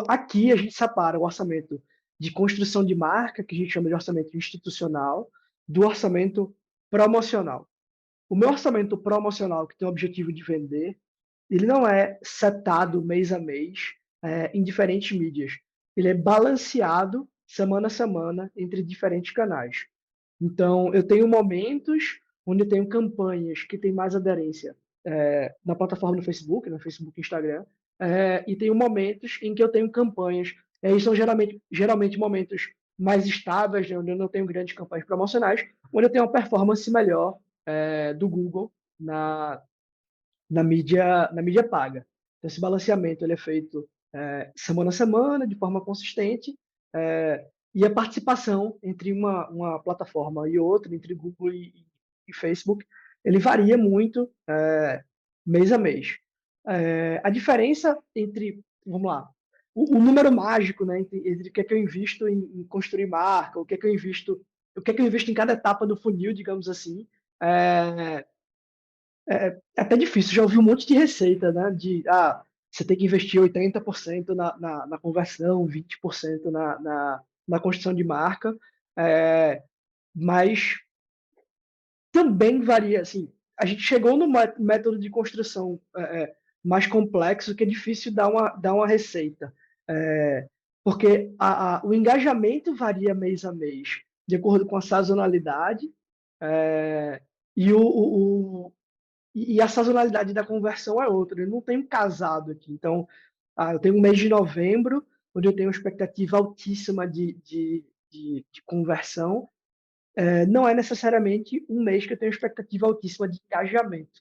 aqui a gente separa o orçamento de construção de marca, que a gente chama de orçamento institucional, do orçamento promocional. O meu orçamento promocional, que tem o objetivo de vender, ele não é setado mês a mês em diferentes mídias. Ele é balanceado semana a semana entre diferentes canais. Então, eu tenho momentos onde eu tenho campanhas que têm mais aderência na plataforma do Facebook, no Facebook e Instagram, e tenho momentos em que eu tenho campanhas, e são geralmente momentos mais estáveis, né, onde eu não tenho grandes campanhas promocionais, onde eu tenho uma performance melhor do Google na mídia paga. Então, esse balanceamento ele é feito semana a semana, de forma consistente, e a participação entre uma plataforma e outra, entre Google e Facebook, ele varia muito mês a mês. A diferença entre, vamos lá, o número mágico, né, entre o que é que eu invisto em construir marca, o que é que eu invisto em cada etapa do funil, digamos assim, é até difícil. Já ouvi um monte de receita, né? Você tem que investir 80% na conversão, 20% na construção de marca. Mas também varia, assim, a gente chegou no método de construção mais complexo, que é difícil dar uma receita. Porque o engajamento varia mês a mês, de acordo com a sazonalidade, e a sazonalidade da conversão é outra. Eu não tenho casado aqui. Então, eu tenho um mês de novembro, onde eu tenho uma expectativa altíssima de conversão. Não é necessariamente um mês que eu tenho expectativa altíssima de engajamento.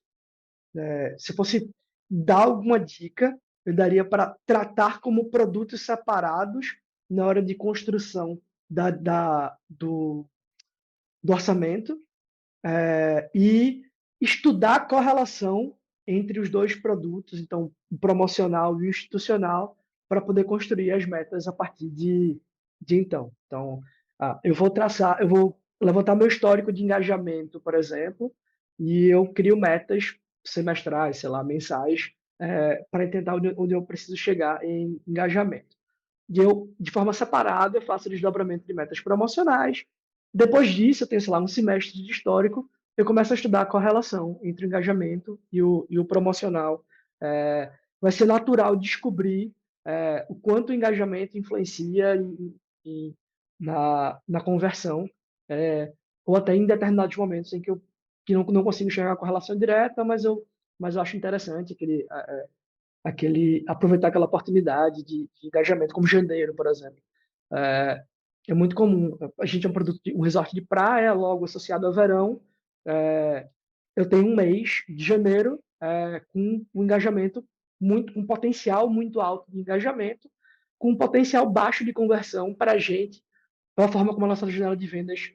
Se fosse dar alguma dica, eu daria para tratar como produtos separados na hora de construção do orçamento, e estudar a correlação entre os dois produtos, então o promocional e o institucional, para poder construir as metas a partir de então. Então, eu vou levantar meu histórico de engajamento, por exemplo, e eu crio metas semestrais, sei lá, mensais, para tentar onde eu preciso chegar em engajamento. E eu, de forma separada, eu faço o desdobramento de metas promocionais. Depois disso, eu tenho, sei lá, um semestre de histórico, eu começo a estudar a correlação entre o engajamento e o promocional. Vai ser natural descobrir o quanto o engajamento influencia na conversão, ou até em determinados momentos em que eu não consigo enxergar a correlação direta, mas eu acho interessante aproveitar aquela oportunidade de engajamento, como janeiro, por exemplo. É, é muito comum. A gente é um resort de praia, logo associado ao verão. É, eu tenho um mês de janeiro com um engajamento um potencial muito alto de engajamento, com um potencial baixo de conversão para a gente, pela forma como a nossa janela de vendas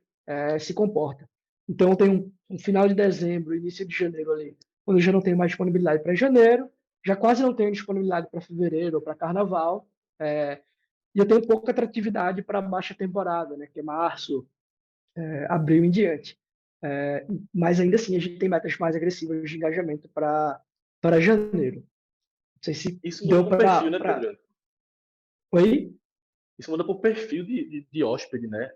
se comporta. Então, eu tenho um final de dezembro, início de janeiro ali, quando eu já não tenho mais disponibilidade para janeiro, já quase não tenho disponibilidade para fevereiro ou para carnaval, e eu tenho pouca atratividade para baixa temporada, né, que é março, abril em diante. Mas ainda assim, a gente tem metas mais agressivas de engajamento para janeiro. Não sei se Isso muda deu por perfil, né, para. Pedro? Oi? Isso muda por perfil de hóspede, né?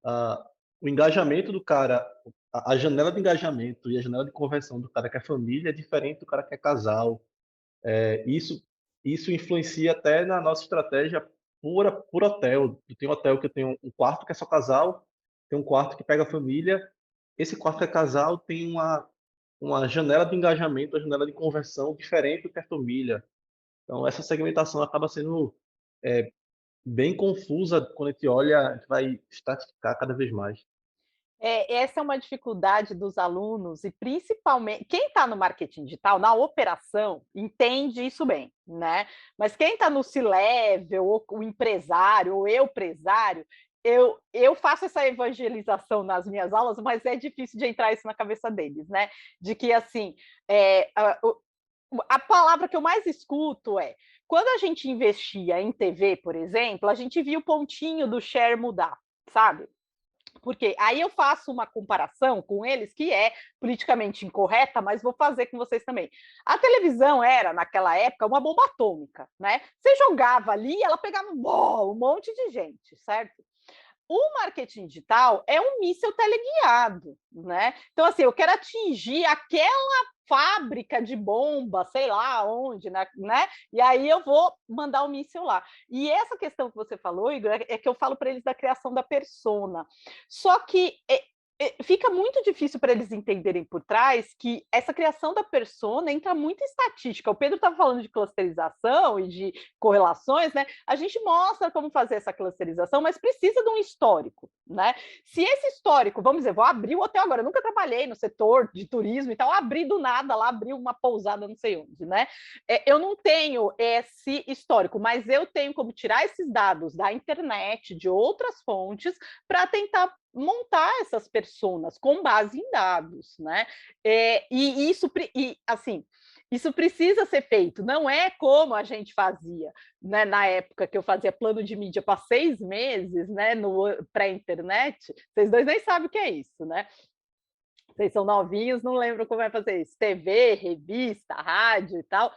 Ah, o engajamento do cara, a janela de engajamento e a janela de conversão do cara que é família é diferente do cara que é casal. Isso influencia até na nossa estratégia por hotel. Tem hotel que eu tenho um quarto que é só casal, tem um quarto que pega família. Esse quarto que é casal tem uma janela de engajamento, uma janela de conversão diferente do que a família. Então, essa segmentação acaba sendo bem confusa quando a gente olha, a gente vai estratificar cada vez mais. Essa é uma dificuldade dos alunos, e principalmente quem está no marketing digital, na operação, entende isso bem, né? Mas quem está no C-level, ou o empresário, ou eu empresário, eu faço essa evangelização nas minhas aulas, mas é difícil de entrar isso na cabeça deles, né? De que, assim, a palavra que eu mais escuto é, quando a gente investia em TV, por exemplo, a gente via o pontinho do share mudar, sabe? Porque aí eu faço uma comparação com eles que é politicamente incorreta, mas vou fazer com vocês também. A televisão era, naquela época, uma bomba atômica, né? Você jogava ali, ela pegava um monte de gente, certo? O marketing digital é um míssil teleguiado, né? Então, assim, eu quero atingir aquela fábrica de bomba, sei lá onde, né? E aí eu vou mandar o míssil lá. E essa questão que você falou, Igor, é que eu falo para eles da criação da persona. Só que fica muito difícil para eles entenderem por trás que essa criação da persona entra muito em estatística. O Pedro estava falando de clusterização e de correlações, né? A gente mostra como fazer essa clusterização, mas precisa de um histórico, né? Se esse histórico, vamos dizer, vou abrir o hotel agora, eu nunca trabalhei no setor de turismo e tal, abri do nada lá, abri uma pousada não sei onde, né? Eu não tenho esse histórico, mas eu tenho como tirar esses dados da internet, de outras fontes, para tentar montar essas personas com base em dados, né? Assim, isso precisa ser feito, não é como a gente fazia, né, na época que eu fazia plano de mídia para 6 meses, né, no pré-internet. Vocês dois nem sabem o que é isso, né? Vocês são novinhos, não lembram como é fazer isso. TV, revista, rádio e tal.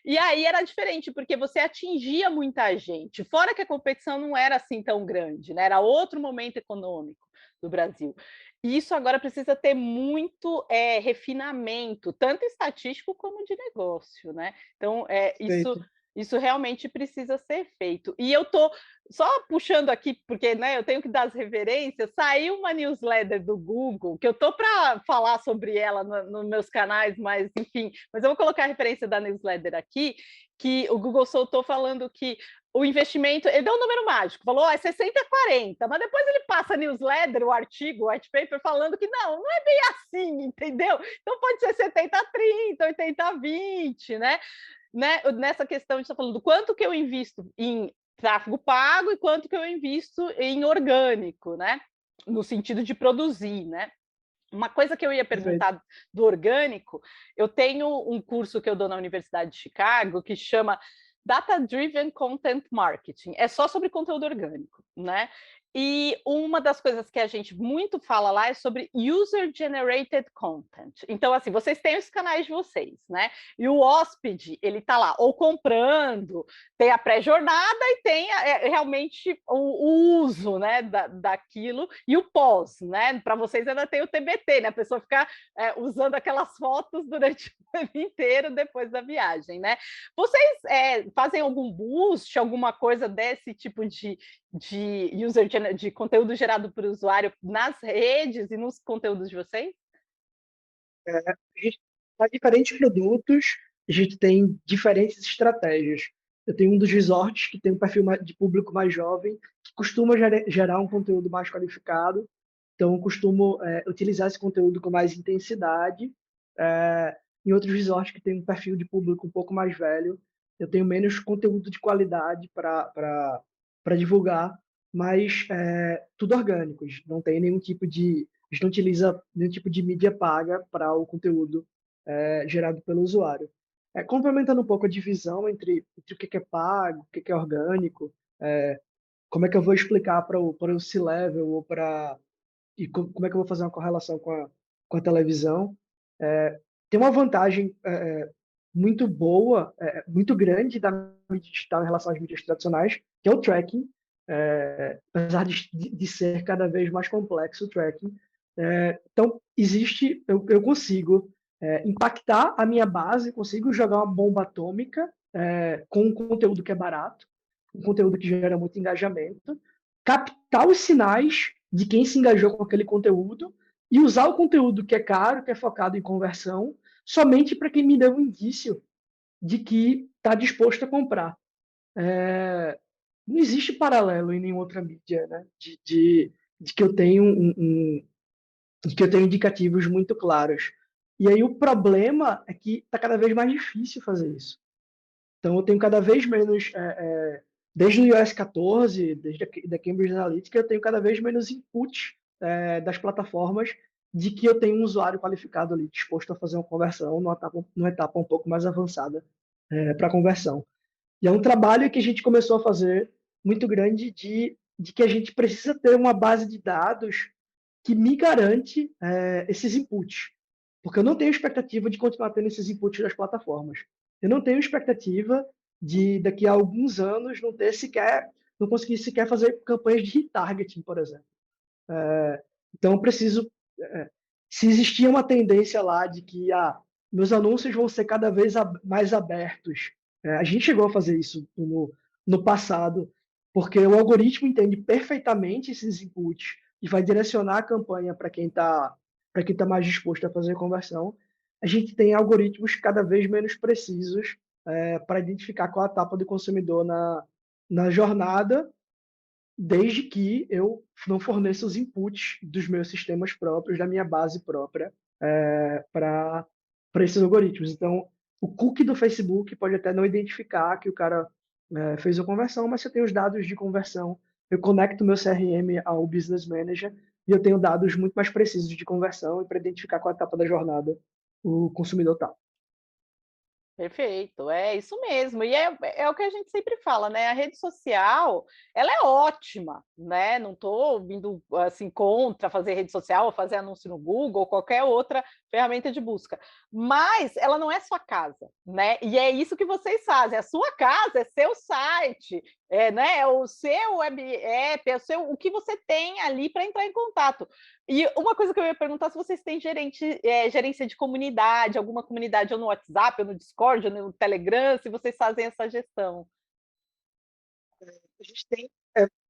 E aí era diferente, porque você atingia muita gente. Fora que a competição não era assim tão grande, né? Era outro momento econômico do Brasil. E isso agora precisa ter muito refinamento, tanto estatístico como de negócio, né? Então, isso realmente precisa ser feito. E eu estou só puxando aqui, porque né, eu tenho que dar as referências, saiu uma newsletter do Google, que eu estou para falar sobre ela nos meus canais, mas enfim, mas eu vou colocar a referência da newsletter aqui, que o Google soltou falando que o investimento, ele deu um número mágico, falou, é 60-40, mas depois ele passa a newsletter, o artigo, o white paper, falando que não é bem assim, entendeu? Então pode ser 70-30, 80-20, né? Nessa questão, a gente está falando quanto que eu invisto em tráfego pago e quanto que eu invisto em orgânico, né? No sentido de produzir, né? Uma coisa que eu ia perguntar do orgânico, eu tenho um curso que eu dou na Universidade de Chicago que chama Data-Driven Content Marketing, é só sobre conteúdo orgânico, né? E uma das coisas que a gente muito fala lá é sobre user-generated content. Então, assim, vocês têm os canais de vocês, né? E o hóspede, ele está lá ou comprando, tem a pré-jornada e tem realmente o uso, né, daquilo, e o pós, né? Para vocês ainda tem o TBT, né? A pessoa ficar usando aquelas fotos durante o ano inteiro depois da viagem, né? Vocês fazem algum boost, alguma coisa desse tipo de de conteúdo gerado por usuário nas redes e nos conteúdos de vocês? A gente, para diferentes produtos, a gente tem diferentes estratégias. Eu tenho um dos resorts que tem um perfil de público mais jovem, que costuma gerar um conteúdo mais qualificado. Então, eu costumo utilizar esse conteúdo com mais intensidade. Em outros resorts que tem um perfil de público um pouco mais velho, eu tenho menos conteúdo de qualidade para divulgar, mas tudo orgânicos. Não tem nenhum tipo de a gente não utiliza nenhum tipo de mídia paga para o conteúdo gerado pelo usuário. Complementando um pouco a divisão entre o que é pago, o que é orgânico, como é que eu vou explicar para o C-Level ou como é que eu vou fazer uma correlação com a televisão. Tem uma vantagem muito boa, muito grande da mídia digital em relação às mídias tradicionais, que é o tracking, apesar de ser cada vez mais complexo o tracking. Então, eu consigo impactar a minha base, consigo jogar uma bomba atômica com um conteúdo que é barato, um conteúdo que gera muito engajamento, captar os sinais de quem se engajou com aquele conteúdo e usar o conteúdo que é caro, que é focado em conversão, somente para quem me deu um indício de que está disposto a comprar. Não existe paralelo em nenhuma outra mídia, né? De que eu tenho de que eu tenho indicativos muito claros. E aí o problema é que está cada vez mais difícil fazer isso. Então eu tenho cada vez menos, desde o iOS 14, desde a Cambridge Analytica, eu tenho cada vez menos input das plataformas de que eu tenho um usuário qualificado ali, disposto a fazer uma conversão numa etapa um pouco mais avançada para conversão. E é um trabalho que a gente começou a fazer muito grande de que a gente precisa ter uma base de dados que me garante esses inputs. Porque eu não tenho expectativa de continuar tendo esses inputs das plataformas. Eu não tenho expectativa de, daqui a alguns anos, não conseguir sequer fazer campanhas de retargeting, por exemplo. Então, eu preciso... se existia uma tendência lá de que meus anúncios vão ser cada vez mais abertos, a gente chegou a fazer isso no passado, porque o algoritmo entende perfeitamente esses inputs e vai direcionar a campanha para quem está mais disposto a fazer conversão. A gente tem algoritmos cada vez menos precisos para identificar qual a etapa do consumidor na jornada, desde que eu não forneça os inputs dos meus sistemas próprios, da minha base própria, para esses algoritmos. Então, o cookie do Facebook pode até não identificar que o cara fez a conversão, mas você tem os dados de conversão. Eu conecto meu CRM ao Business Manager e eu tenho dados muito mais precisos de conversão e para identificar qual etapa da jornada o consumidor está. Perfeito, é isso mesmo. E é o que a gente sempre fala, né? A rede social, ela é ótima, né? Não estou vindo assim contra fazer rede social ou fazer anúncio no Google ou qualquer outra ferramenta de busca, mas ela não é sua casa, né? E é isso que vocês fazem. A sua casa é seu site, né? É o seu web app, o que você tem ali para entrar em contato. E uma coisa que eu ia perguntar se vocês têm gerência de comunidade, alguma comunidade ou no WhatsApp, ou no Discord, ou no Telegram, se vocês fazem essa gestão. A gente tem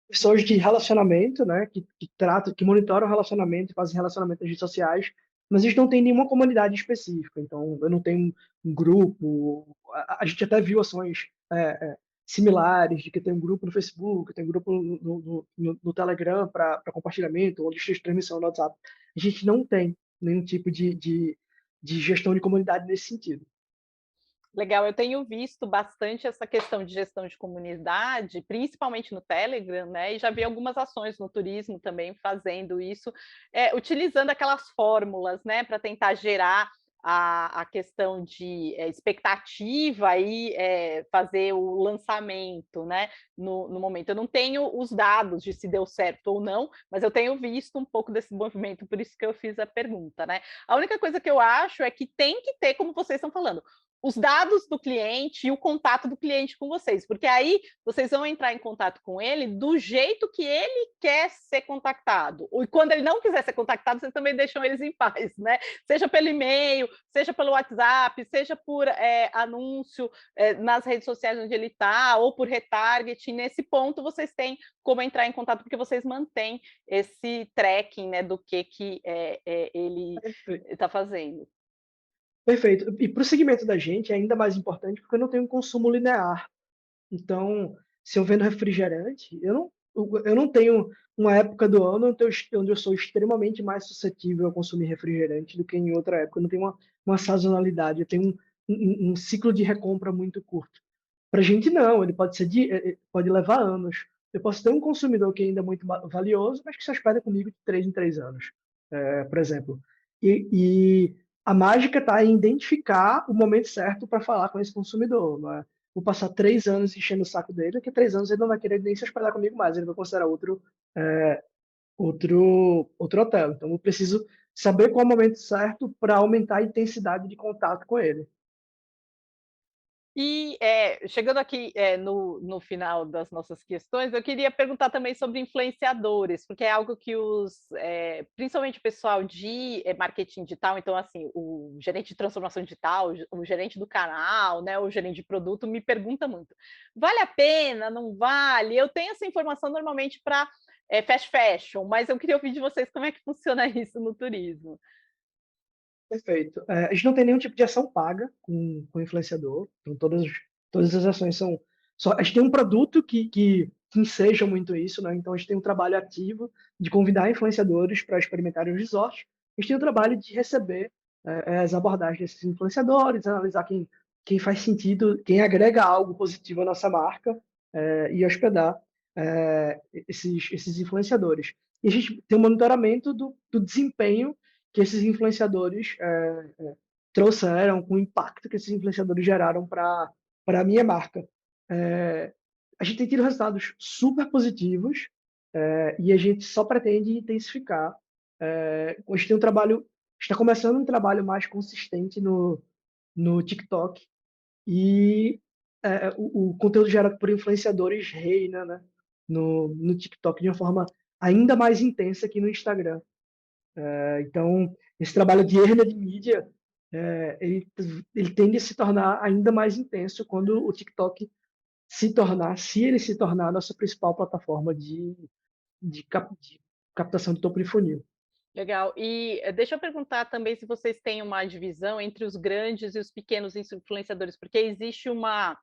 pessoas de relacionamento, né, que monitoram o relacionamento e fazem relacionamento nas redes sociais, mas a gente não tem nenhuma comunidade específica. Então, eu não tenho um grupo. A gente até viu ações similares, de que tem um grupo no Facebook, tem um grupo no Telegram para compartilhamento, ou de transmissão no WhatsApp. A gente não tem nenhum tipo de gestão de comunidade nesse sentido. Legal, eu tenho visto bastante essa questão de gestão de comunidade, principalmente no Telegram, né? E já vi algumas ações no turismo também fazendo isso, utilizando aquelas fórmulas, né, para tentar gerar a questão de expectativa e fazer o lançamento, né, no momento. Eu não tenho os dados de se deu certo ou não, mas eu tenho visto um pouco desse movimento, por isso que eu fiz a pergunta, né. A única coisa que eu acho é que tem que ter, como vocês estão falando, os dados do cliente e o contato do cliente com vocês, porque aí vocês vão entrar em contato com ele do jeito que ele quer ser contactado. E quando ele não quiser ser contactado, vocês também deixam eles em paz, né? Seja pelo e-mail, seja pelo WhatsApp, seja por anúncio nas redes sociais onde ele está, ou por retargeting. Nesse ponto, vocês têm como entrar em contato, porque vocês mantêm esse tracking, né, do que ele Perfeito. está fazendo. Perfeito. E para o segmento da gente é ainda mais importante porque eu não tenho um consumo linear. Então, se eu vendo refrigerante, eu não tenho uma época do ano onde eu sou extremamente mais suscetível a consumir refrigerante do que em outra época. Eu não tenho uma sazonalidade, eu tenho um ciclo de recompra muito curto. Para a gente, não, ele pode levar anos. Eu posso ter um consumidor que ainda é muito valioso, mas que se hospeda comigo de 3 em 3 anos, por exemplo. E a mágica está em identificar o momento certo para falar com esse consumidor. Não é? Vou passar 3 anos enchendo o saco dele, daqui a 3 anos ele não vai querer nem se hospedar comigo mais, ele vai considerar outro hotel. Então eu preciso saber qual é o momento certo para aumentar a intensidade de contato com ele. E chegando aqui no final das nossas questões, eu queria perguntar também sobre influenciadores, porque é algo que principalmente o pessoal de marketing digital, então assim, o gerente de transformação digital, o gerente do canal, né, o gerente de produto me pergunta muito: vale a pena? Não vale? Eu tenho essa informação normalmente para fast fashion, mas eu queria ouvir de vocês como é que funciona isso no turismo. Perfeito. A gente não tem nenhum tipo de ação paga com influenciador, então todas as ações são. A gente tem um produto que enseja muito isso, né? Então a gente tem um trabalho ativo de convidar influenciadores para experimentarem os resorts. A gente tem o trabalho de receber as abordagens desses influenciadores, analisar quem faz sentido, quem agrega algo positivo à nossa marca e hospedar esses influenciadores. E a gente tem um monitoramento do desempenho que esses influenciadores trouxeram, com o impacto que esses influenciadores geraram para a minha marca. A gente tem tido resultados super positivos e a gente só pretende intensificar. A gente tem está começando um trabalho mais consistente no TikTok e o conteúdo gerado por influenciadores reina, né, no TikTok de uma forma ainda mais intensa que no Instagram. Então, esse trabalho de hernia de mídia, ele tende a se tornar ainda mais intenso quando o TikTok se ele se tornar a nossa principal plataforma de captação de topo de funil. Legal. E deixa eu perguntar também se vocês têm uma divisão entre os grandes e os pequenos influenciadores, porque existe uma.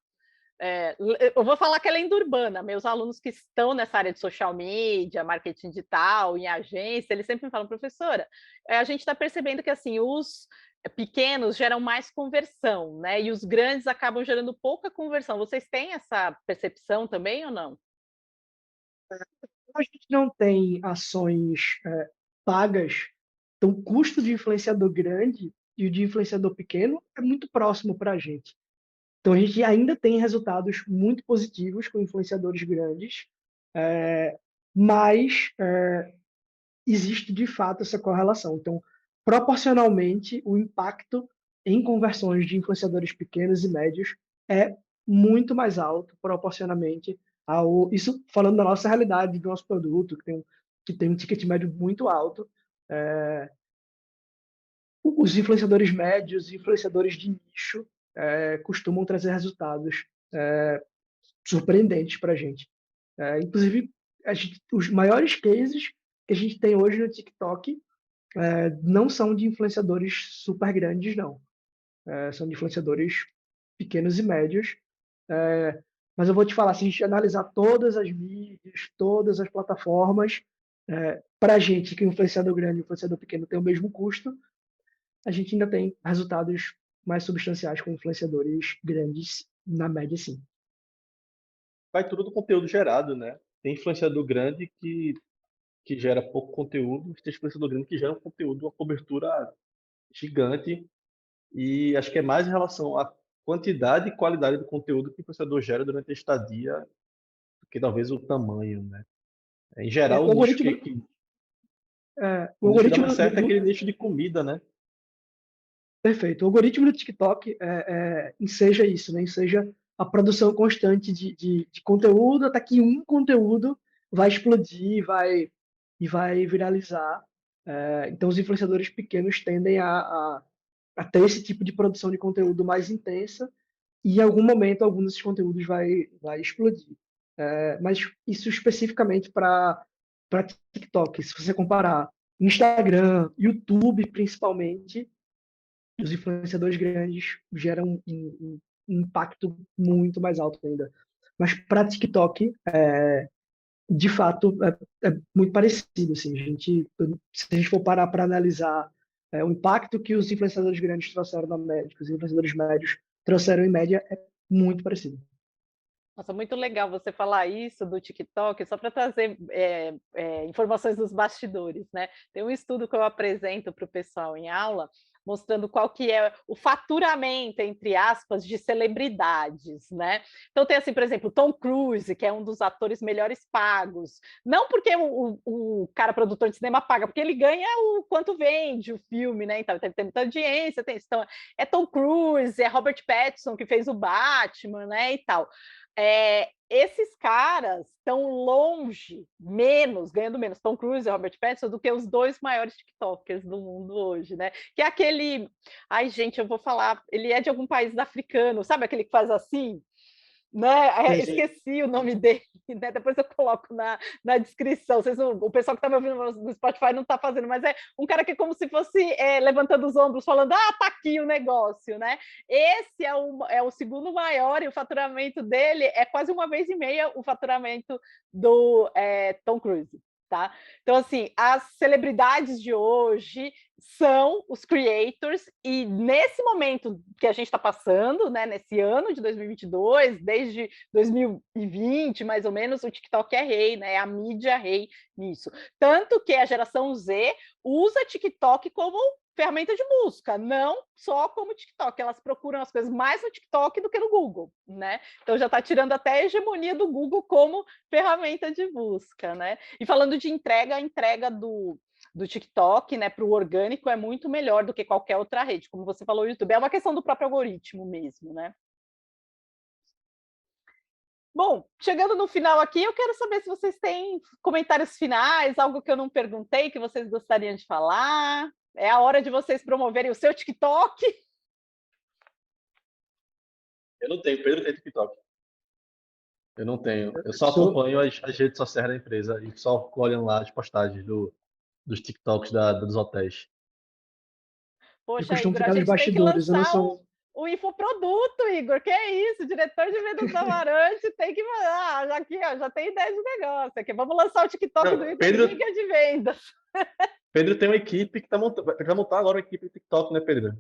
Eu vou falar que é lenda urbana. Meus alunos que estão nessa área de social media, marketing digital, em agência, eles sempre me falam, professora, a gente está percebendo que assim os pequenos geram mais conversão, né? E os grandes acabam gerando pouca conversão. Vocês têm essa percepção também ou não? A gente não tem ações pagas, então o custo de influenciador grande e o de influenciador pequeno é muito próximo para a gente. Então a gente ainda tem resultados muito positivos com influenciadores grandes, mas existe de fato essa correlação. Então, proporcionalmente, o impacto em conversões de influenciadores pequenos e médios é muito mais alto, proporcionalmente ao. Isso falando da nossa realidade, do nosso produto, que tem um ticket médio muito alto. Os influenciadores médios e influenciadores de nicho costumam trazer resultados surpreendentes para a gente. Inclusive, os maiores cases que a gente tem hoje no TikTok não são de influenciadores super grandes, não. São de influenciadores pequenos e médios. Mas eu vou te falar, se a gente analisar todas as mídias, todas as plataformas, para a gente que o influenciador grande e o influenciador pequeno tem o mesmo custo, a gente ainda tem resultados mais substanciais com influenciadores grandes, na média, sim. Vai tudo do conteúdo gerado, né? Tem influenciador grande que gera pouco conteúdo, mas tem influenciador grande que gera um conteúdo, uma cobertura gigante E acho que é mais em relação à quantidade e qualidade do conteúdo que o influenciador gera durante a estadia do que talvez o tamanho, né? Em geral, O o nicho algoritmo, o o nicho que dá algoritmo mais certo é aquele nicho de comida, né? perfeito. O algoritmo do TikTok enseja isso, né? Enseja a produção constante de conteúdo até que um conteúdo vai explodir, e vai viralizar. Então, os influenciadores pequenos tendem a ter esse tipo de produção de conteúdo mais intensa e em algum momento algum desses conteúdos vai explodir. Mas isso especificamente para TikTok, se você comparar Instagram, YouTube principalmente, os influenciadores grandes geram um impacto muito mais alto ainda. Mas para TikTok, de fato, é muito parecido. Assim, se a gente for parar para analisar o impacto que os influenciadores grandes trouxeram na média, que os influenciadores médios trouxeram em média, é muito parecido. Nossa, muito legal você falar isso do TikTok, só para trazer informações dos bastidores, né? Tem um estudo que eu apresento para o pessoal em aula, mostrando qual que é o faturamento, entre aspas, de celebridades, né? Então tem assim, por exemplo, Tom Cruise, que é um dos atores melhores pagos. Não porque o cara produtor de cinema paga, porque ele ganha o quanto vende o filme, né? Então tem muita audiência, tem isso. Então, é Tom Cruise, é Robert Pattinson, que fez o Batman, né? E tal. Esses caras estão longe, ganhando menos Tom Cruise e Robert Pattinson do que os dois maiores TikTokers do mundo hoje, né? Que é aquele, ai gente, eu vou falar, ele é de algum país africano, sabe aquele que faz assim? Né? Sim. Esqueci o nome dele, né? Depois eu coloco na descrição. O pessoal que está me ouvindo no Spotify não está fazendo, mas é um cara que é como se fosse levantando os ombros, falando: ah, tá aqui o negócio, né? Esse é o segundo maior e o faturamento dele é quase uma vez e meia o faturamento do Tom Cruise. Tá? Então, assim, as celebridades de hoje são os creators, e nesse momento que a gente está passando, né, nesse ano de 2022, desde 2020, mais ou menos, o TikTok é rei, né, é a mídia rei nisso. Tanto que a geração Z usa TikTok como ferramenta de busca, não só como TikTok. Elas procuram as coisas mais no TikTok do que no Google, né? Então já está tirando até a hegemonia do Google como ferramenta de busca, né? E falando de entrega, a entrega do TikTok, né, para o orgânico é muito melhor do que qualquer outra rede. Como você falou, o YouTube é uma questão do próprio algoritmo mesmo, né? Bom, chegando no final aqui, eu quero saber se vocês têm comentários finais, algo que eu não perguntei, que vocês gostariam de falar. É a hora de vocês promoverem o seu TikTok. Eu não tenho, Pedro tem TikTok. Eu não tenho. Eu só Sou, acompanho as redes sociais da empresa e só fico olhando lá as postagens dos TikToks dos hotéis. eu Poxa, costumo Igor, a ficar nos gente tem que bastidores, eu não lançar sou. o infoproduto, Igor. Que é isso? Diretor de vendas da Amarante tem que. Já aqui, ó, já tem ideia de negócio aqui. Vamos lançar o TikTok do Não, Igor Giga de vendas. Pedro tem uma equipe que vai montar agora uma equipe de TikTok, né, Pedro?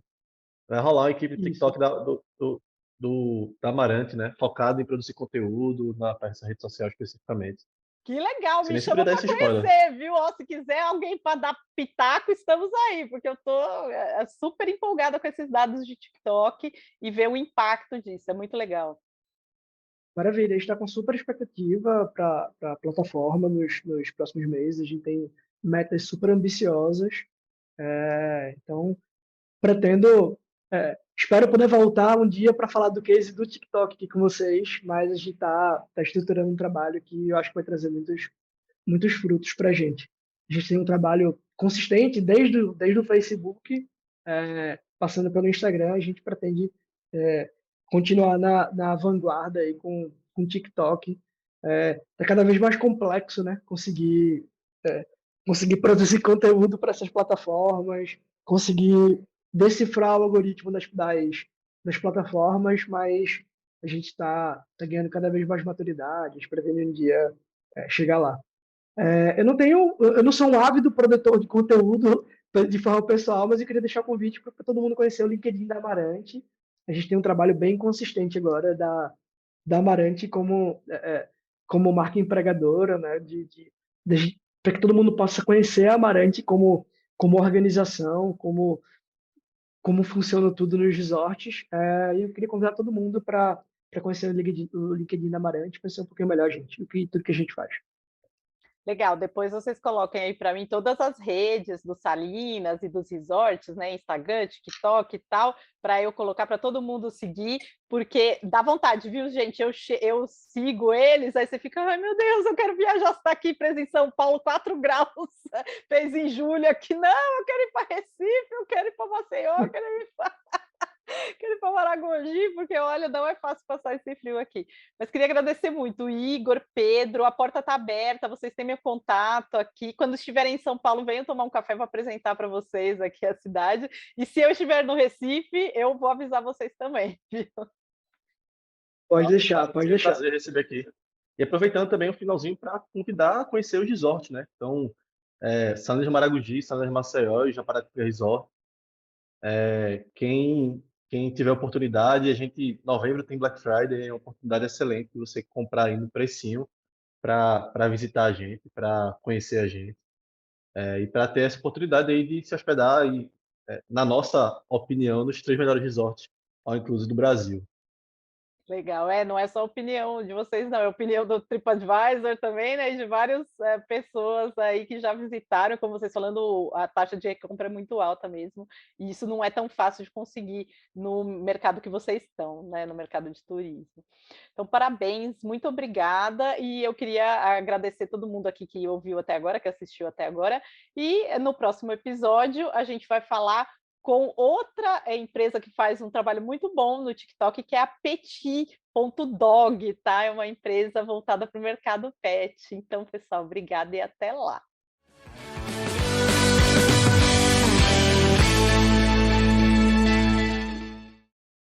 Vai rolar uma equipe de Isso. TikTok da Amarante, né? Focada em produzir conteúdo para essa rede social especificamente. Que legal, Você me nem se podia chama dar para esse spoiler. conhecer, viu? Ó, se quiser alguém para dar pitaco, estamos aí, porque eu estou super empolgada com esses dados de TikTok e ver o impacto disso. É muito legal. Maravilha, a gente está com super expectativa para a plataforma nos próximos meses. A gente tem metas super ambiciosas. Então, pretendo, espero poder voltar um dia para falar do case do TikTok aqui com vocês, mas a gente está estruturando um trabalho que eu acho que vai trazer muitos frutos para a gente. A gente tem um trabalho consistente desde o Facebook, passando pelo Instagram. A gente pretende continuar na vanguarda aí com o TikTok. É cada vez mais complexo, né? Conseguir produzir conteúdo para essas plataformas, conseguir decifrar o algoritmo das plataformas, mas a gente está ganhando cada vez mais maturidade, a gente pretende um dia chegar lá. Eu não sou um ávido produtor de conteúdo de forma pessoal, mas eu queria deixar o convite para todo mundo conhecer o LinkedIn da Amarante. A gente tem um trabalho bem consistente agora da Amarante como marca empregadora, né, para que todo mundo possa conhecer a Amarante como organização, como como funciona tudo nos resorts. E eu queria convidar todo mundo para conhecer o LinkedIn da Amarante, conhecer um pouquinho melhor, gente, tudo que a gente faz. Legal, depois vocês coloquem aí para mim todas as redes do Salinas e dos resorts, né? Instagram, TikTok e tal, para eu colocar para todo mundo seguir, porque dá vontade, viu, gente? Eu sigo eles, aí você fica, ai meu Deus, eu quero viajar, você está aqui preso em São Paulo, 4 graus, fez em julho aqui, não, eu quero ir para Recife, eu quero ir para Maceió, eu quero ir para quero ir para Maragogi, porque olha, não é fácil passar esse frio aqui. Mas queria agradecer muito, Igor, Pedro, a porta está aberta, vocês têm meu contato aqui. Quando estiverem em São Paulo, venham tomar um café para apresentar para vocês aqui a cidade. E se eu estiver no Recife, eu vou avisar vocês também. Viu? Pode deixar, pode É um deixar. prazer receber aqui. E aproveitando também o finalzinho para convidar a conhecer os resorts, né? Então, Salinas de Maragogi, Salinas de Maceió e Japaratinga Resort. Quem tiver oportunidade, novembro tem Black Friday, é uma oportunidade excelente de você comprar aí no precinho para visitar a gente, para conhecer a gente, e para ter essa oportunidade aí de se hospedar na nossa opinião, nos 3 melhores resorts, all inclusive do Brasil. Legal, não é só a opinião de vocês, não, é a opinião do TripAdvisor também, né? E de várias pessoas aí que já visitaram, como vocês falando, a taxa de recompra é muito alta mesmo, e isso não é tão fácil de conseguir no mercado que vocês estão, né? No mercado de turismo. Então, parabéns, muito obrigada, e eu queria agradecer todo mundo aqui que ouviu até agora, que assistiu até agora, e no próximo episódio a gente vai falar com outra empresa que faz um trabalho muito bom no TikTok, que é a Petit.dog, tá? É uma empresa voltada para o mercado pet. Então, pessoal, obrigada e até lá.